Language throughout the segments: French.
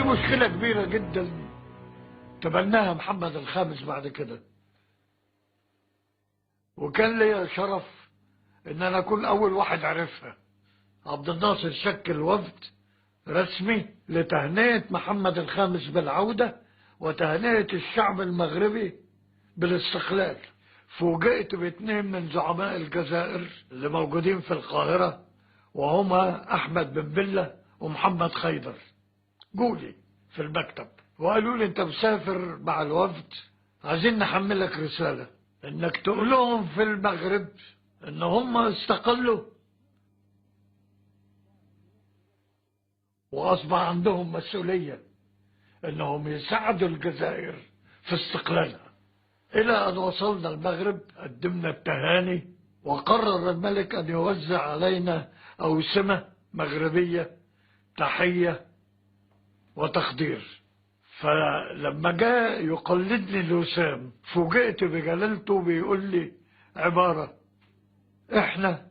مشكلة كبيرة جدا تبناها محمد الخامس بعد كده، وكان لي شرف ان انا اكون اول واحد عرفها. عبد الناصر شكل وفد رسمي لتهنئة محمد الخامس بالعودة وتهنئة الشعب المغربي بالاستقلال. فوجئت باثنين من زعماء الجزائر اللي موجودين في القاهرة، وهما أحمد بن بلة ومحمد خيدر، جولي في المكتب وقالوا لي انت مسافر مع الوفد، عايزين نحملك رسالة انك تقول لهم في المغرب ان هم استقلوا واصبح عندهم مسؤولية انهم يساعدوا الجزائر في استقلالها. الى ان وصلنا المغرب قدمنا التهاني، وقرر الملك ان يوزع علينا اوسمة مغربية تحية وتقدير. فلما جاء يقلدني الوسام فوجئت بجلالته بيقول لي عبارة: احنا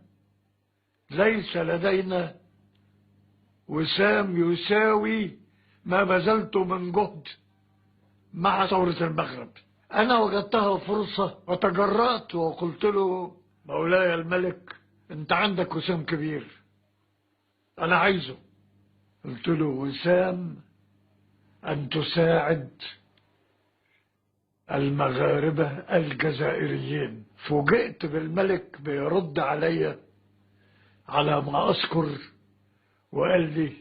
ليس لدينا وسام يساوي ما بذلته من جهد مع ثورة المغرب. انا وجدتها فرصة وتجرأت وقلت له: مولاي الملك، انت عندك وسام كبير انا عايزه. قلت له: وسام أن تساعد المغاربة الجزائريين. فوجئت بالملك بيرد علي على ما أذكر وقال لي: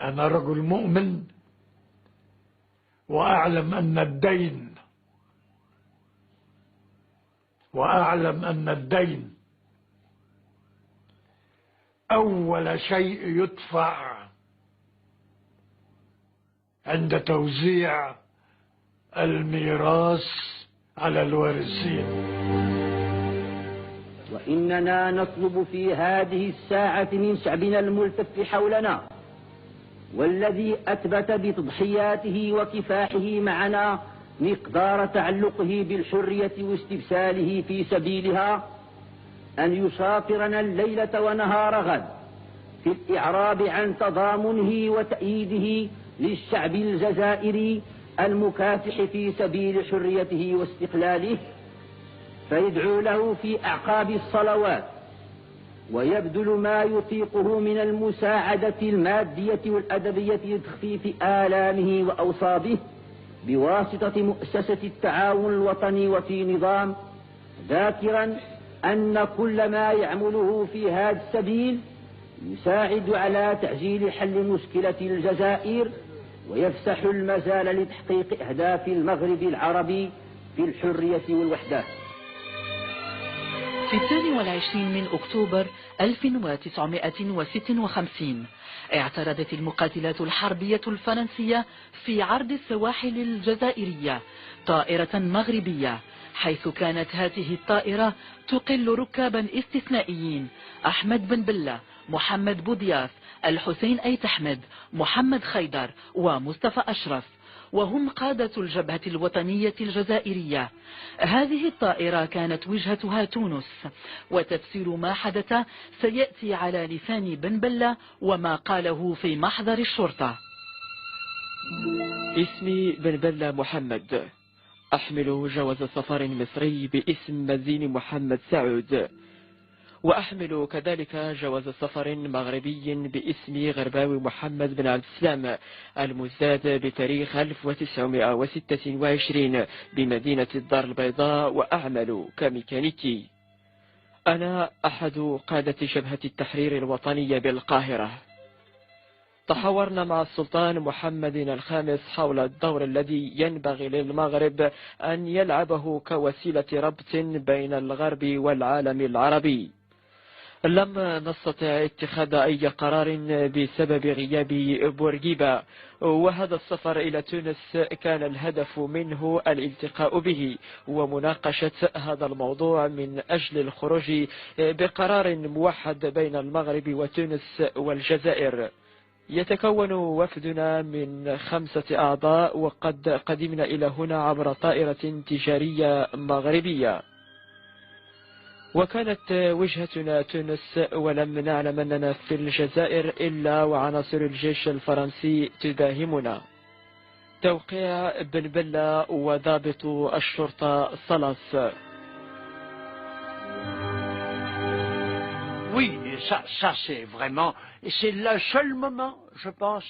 أنا رجل مؤمن وأعلم أن الدين أول شيء يدفع عند توزيع الميراث على الوارثين. وإننا نطلب في هذه الساعة من شعبنا الملتف حولنا، والذي أثبت بتضحياته وكفاحه معنا مقدار تعلقه بالحرية واستبساله في سبيلها، أن يشاطرنا الليلة ونهار غد في الإعراب عن تضامنه وتأييده للشعب الجزائري المكافح في سبيل حريته واستقلاله، فيدعو له في أعقاب الصلوات ويبذل ما يطيقه من المساعدة المادية والأدبية لتخفيف آلامه وأوصابه بواسطة مؤسسة التعاون الوطني وفي نظام، ذاكرا أن كل ما يعمله في هذا السبيل يساعد على تعجيل حل مشكلة الجزائر ويفسح المجال لتحقيق أهداف المغرب العربي في الحرية والوحدة. في 22 من أكتوبر 1956 اعترضت المقاتلات الحربية الفرنسية في عرض السواحل الجزائرية طائرة مغربية، حيث كانت هذه الطائرة تقل ركابا استثنائيين: أحمد بن بلة، محمد بوضياف، الحسين أيت أحمد، محمد خيدر ومصطفى أشرف، وهم قادة الجبهة الوطنية الجزائرية. هذه الطائرة كانت وجهتها تونس، وتفسير ما حدث سيأتي على لسان بن بلة وما قاله في محضر الشرطة. اسمي بن بلة محمد، أحمل جواز سفر مصري باسم مزين محمد سعود، وأحمل كذلك جواز سفر مغربي باسم غرباوي محمد بن عبد السلام المزداد بتاريخ 1926 بمدينة الدار البيضاء، وأعمل كميكانيكي. أنا أحد قادة جبهة التحرير الوطنية بالقاهرة. تحاورنا مع السلطان محمد الخامس حول الدور الذي ينبغي للمغرب أن يلعبه كوسيلة ربط بين الغرب والعالم العربي. لم نستطع اتخاذ أي قرار بسبب غياب بورقيبة، وهذا السفر إلى تونس كان الهدف منه الالتقاء به ومناقشة هذا الموضوع من أجل الخروج بقرار موحد بين المغرب وتونس والجزائر. يتكون وفدنا من 5 أعضاء، وقد قدمنا إلى هنا عبر طائرة تجارية مغربية. وكانت وجهتنا تونس، ولم نعلم أننا في الجزائر إلا وعناصر الجيش الفرنسي تداهمنا. توقيع بن بلة وضابط الشرطة صلص. Oui, et ça c'est vraiment, et c'est le seul moment, je pense,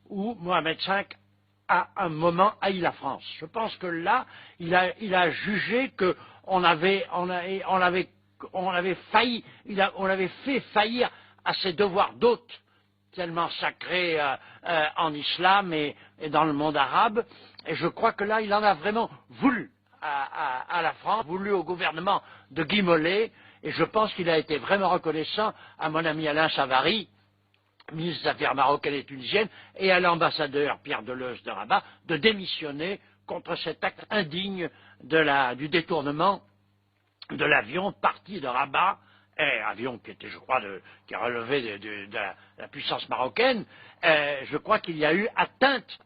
où Mohamed V a un moment haï la France. Je pense que là, il a jugé que on avait failli, on avait fait faillir à ses devoirs d'hôte, tellement sacrés en islam et dans le monde arabe. Et je crois que là, il en a vraiment voulu à la France, voulu au gouvernement de Guy Mollet. Et je pense qu'il a été vraiment reconnaissant à mon ami Alain Savary, ministre des Affaires marocaines et tunisiennes, et à l'ambassadeur Pierre Deleuze de Rabat, de démissionner contre cet acte indigne du détournement de l'avion parti de Rabat, avion qui était, je crois, qui relevait de la puissance marocaine. Je crois qu'il y a eu atteinte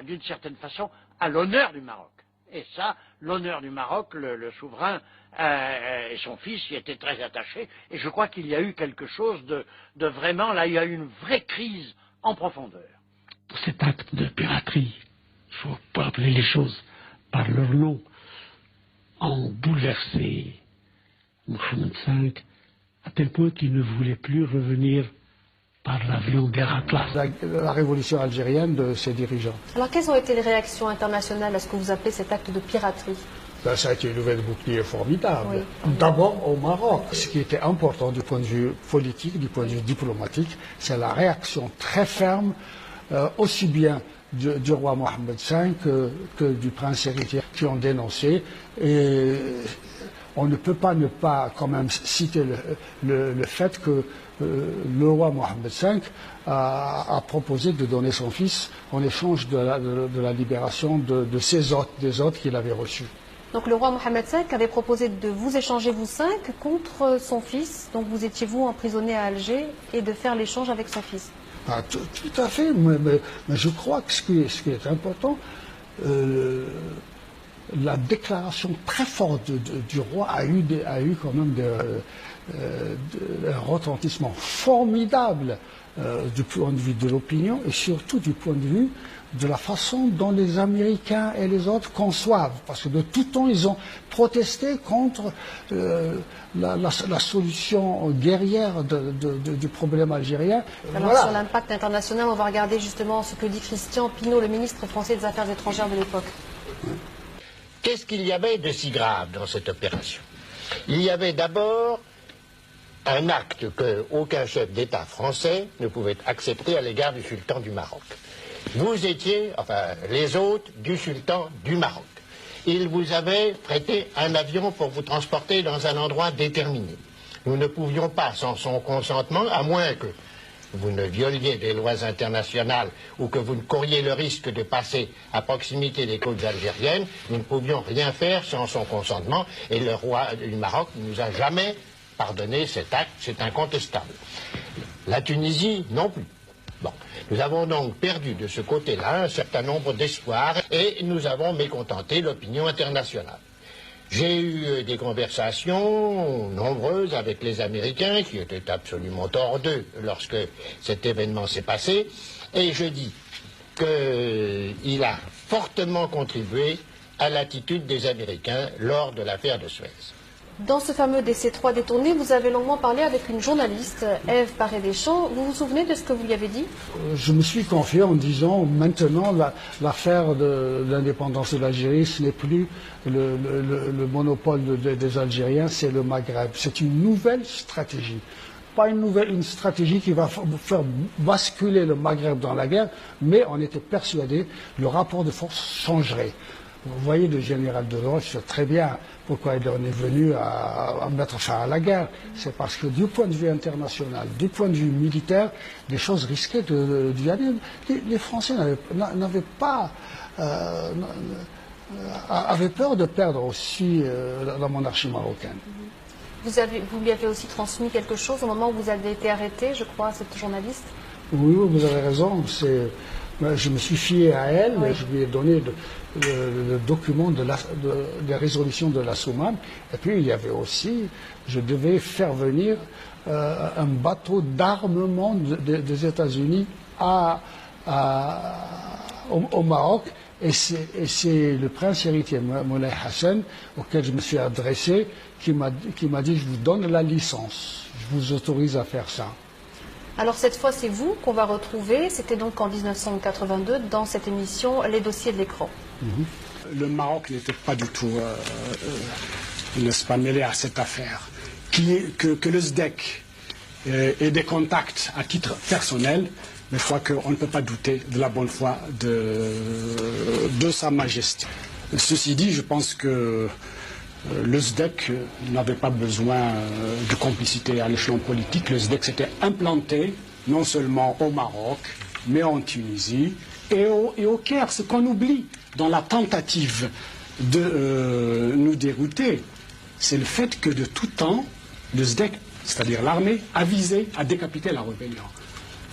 d'une certaine façon, à l'honneur du Maroc. Et ça, l'honneur du Maroc, le souverain et son fils y étaient très attachés. Et je crois qu'il y a eu quelque chose de vraiment, là, il y a eu une vraie crise en profondeur. Pour cet acte de piraterie, il faut pas appeler les choses par leur nom, ont bouleversé Mohamed V à tel point qu'il ne voulait plus revenir par l'avion Guerre Atlas. La révolution algérienne de ses dirigeants. Alors quelles ont été les réactions internationales à ce que vous appelez cet acte de piraterie? Ben, ça a été une nouvelle bouclier formidable. Oui. D'abord au Maroc. Ce qui était important du point de vue politique, du point de vue diplomatique, c'est la réaction très ferme, aussi bien du roi Mohamed V que du prince héritier, qui ont dénoncé. Et on ne peut pas ne pas quand même citer le fait que le roi Mohamed V a proposé de donner son fils en échange de la libération de ses hôtes, des hôtes qu'il avait reçus. Donc le roi Mohamed V avait proposé de vous échanger vous cinq contre son fils, donc vous étiez vous emprisonné à Alger, et de faire l'échange avec son fils. Ah, tout à fait, mais je crois que ce qui est important, la déclaration très forte du roi a eu quand même un retentissement formidable du point de vue de l'opinion et surtout du point de vue de la façon dont les Américains et les autres conçoivent. Parce que de tout temps, ils ont protesté contre la solution guerrière du problème algérien. Alors voilà. sur l'impact international, on va regarder justement ce que dit Christian Pineau, le ministre français des Affaires étrangères de l'époque. Qu'est-ce qu'il y avait de si grave dans cette opération? Il y avait d'abord un acte qu'aucun chef d'État français ne pouvait accepter à l'égard du sultan du Maroc. Vous étiez, enfin les hôtes du sultan du Maroc. Il vous avait prêté un avion pour vous transporter dans un endroit déterminé. Nous ne pouvions pas, sans son consentement, à moins que vous ne violiez des lois internationales ou que vous ne couriez le risque de passer à proximité des côtes algériennes, nous ne pouvions rien faire sans son consentement et le roi du Maroc ne nous a jamais pardonné cet acte, c'est incontestable. La Tunisie non plus. Bon, nous avons donc perdu de ce côté-là un certain nombre d'espoirs et nous avons mécontenté l'opinion internationale. J'ai eu des conversations nombreuses avec les Américains qui étaient absolument hors d'eux lorsque cet événement s'est passé et je dis qu'il a fortement contribué à l'attitude des Américains lors de l'affaire de Suez. Dans ce fameux DC3 détourné, vous avez longuement parlé avec une journaliste, Ève Paré-Deschamps. Vous vous souvenez de ce que vous lui avez dit? Je me suis confié en disant maintenant l'affaire de l'indépendance de l'Algérie, ce n'est plus le monopole des Algériens, c'est le Maghreb. C'est une nouvelle stratégie. Pas une stratégie qui va faire basculer le Maghreb dans la guerre, mais on était persuadé que le rapport de force changerait. Vous voyez, le général de Gaulle sait très bien pourquoi il en est venu à mettre fin à la guerre. C'est parce que du point de vue international, du point de vue militaire, les choses risquaient d'y aller. Les Français avaient peur de perdre aussi la monarchie marocaine. Vous lui avez aussi transmis quelque chose au moment où vous avez été arrêté, je crois, cette journaliste? Oui, vous avez raison. Je me suis fié à elle, je lui ai donné le document des résolutions de la Soumane. Et puis il y avait aussi, je devais faire venir un bateau d'armement des États-Unis au Maroc. Et c'est le prince héritier Moulay Hassan, auquel je me suis adressé, qui m'a dit je vous donne la licence, je vous autorise à faire ça. Alors cette fois, c'est vous qu'on va retrouver. C'était donc en 1982 dans cette émission Les dossiers de l'écran. Le Maroc n'était pas du tout, n'est-ce pas, mêlé à cette affaire. Que le SDEC ait des contacts à titre personnel, mais je crois qu'on ne peut pas douter de la bonne foi de Sa Majesté. Ceci dit, je pense que le SDEC n'avait pas besoin de complicité à l'échelon politique. Le SDEC s'était implanté non seulement au Maroc, mais en Tunisie et au Caire. Ce qu'on oublie dans la tentative de nous dérouter, c'est le fait que de tout temps, le SDEC, c'est-à-dire l'armée, a visé à décapiter la rébellion.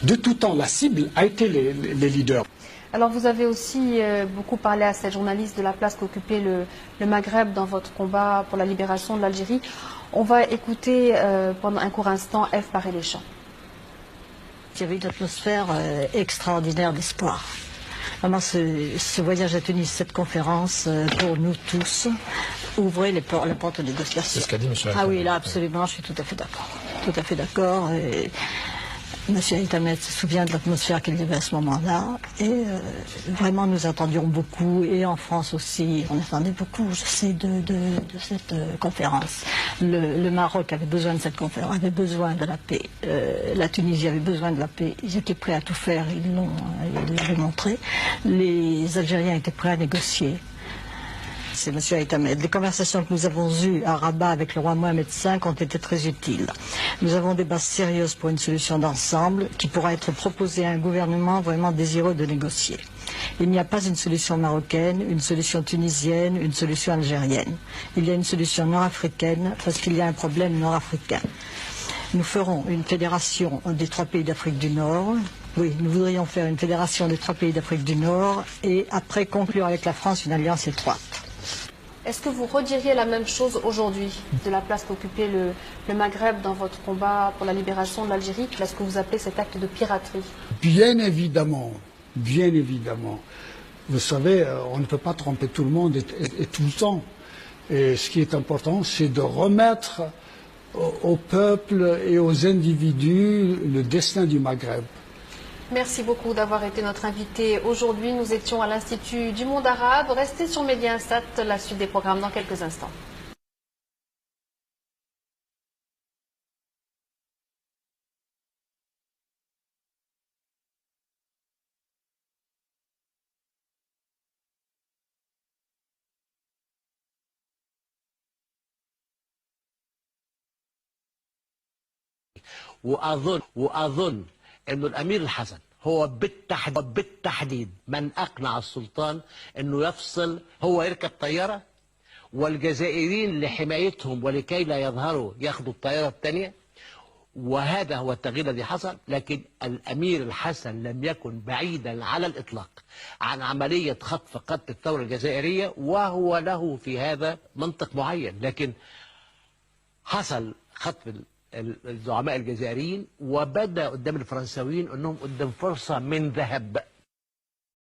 De tout temps, la cible a été les leaders. Alors vous avez aussi beaucoup parlé à cette journaliste de la place qu'occupait le Maghreb dans votre combat pour la libération de l'Algérie. On va écouter pendant un court instant Ève Paré-Deschamps. Il y avait une atmosphère extraordinaire d'espoir. Vraiment, ce voyage à Tunis, cette conférence, pour nous tous, ouvrait la porte aux négociations. C'est ce qu'a dit M. Ah oui, là, absolument, je suis tout à fait d'accord. Tout à fait d'accord. M. Haït-Ahmed se souvient de l'atmosphère qu'il y avait à ce moment-là. Et vraiment, nous attendions beaucoup. Et en France aussi, on attendait beaucoup, je sais, de cette conférence. Le Maroc avait besoin de cette conférence, avait besoin de la paix. La Tunisie avait besoin de la paix. Ils étaient prêts à tout faire, ils l'avaient montré. Les Algériens étaient prêts à négocier. C'est M. Haït-Ahmed. Les conversations que nous avons eues à Rabat avec le roi Mohamed V ont été très utiles. Nous avons des bases sérieuses pour une solution d'ensemble qui pourra être proposée à un gouvernement vraiment désireux de négocier. Il n'y a pas une solution marocaine, une solution tunisienne, une solution algérienne. Il y a une solution nord-africaine parce qu'il y a un problème nord-africain. Nous ferons une fédération des 3 pays d'Afrique du Nord. Oui, nous voudrions faire une fédération des 3 pays d'Afrique du Nord et après conclure avec la France une alliance étroite. Est-ce que vous rediriez la même chose aujourd'hui de la place qu'occupait le Maghreb dans votre combat pour la libération de l'Algérie, ce que vous appelez cet acte de piraterie? Bien évidemment, bien évidemment. Vous savez, on ne peut pas tromper tout le monde et tout le temps. Et ce qui est important, c'est de remettre au peuple et aux individus le destin du Maghreb. Merci beaucoup d'avoir été notre invité aujourd'hui. Nous étions à l'Institut du monde arabe. Restez sur Média Instat, la suite des programmes dans quelques instants. وأظن أنه الأمير الحسن هو بالتحديد من أقنع السلطان أنه يفصل، هو يركب طيارة والجزائريين لحمايتهم ولكي لا يظهروا ياخدوا الطيارة الثانية، وهذا هو التغيير الذي حصل. لكن الأمير الحسن لم يكن بعيدا على الإطلاق عن عملية خطف الثورة الجزائرية، وهو له في هذا منطق معين. لكن حصل خطف الزعماء الجزائريين وبدأ قدام الفرنساويين أنهم قدام فرصة من ذهب.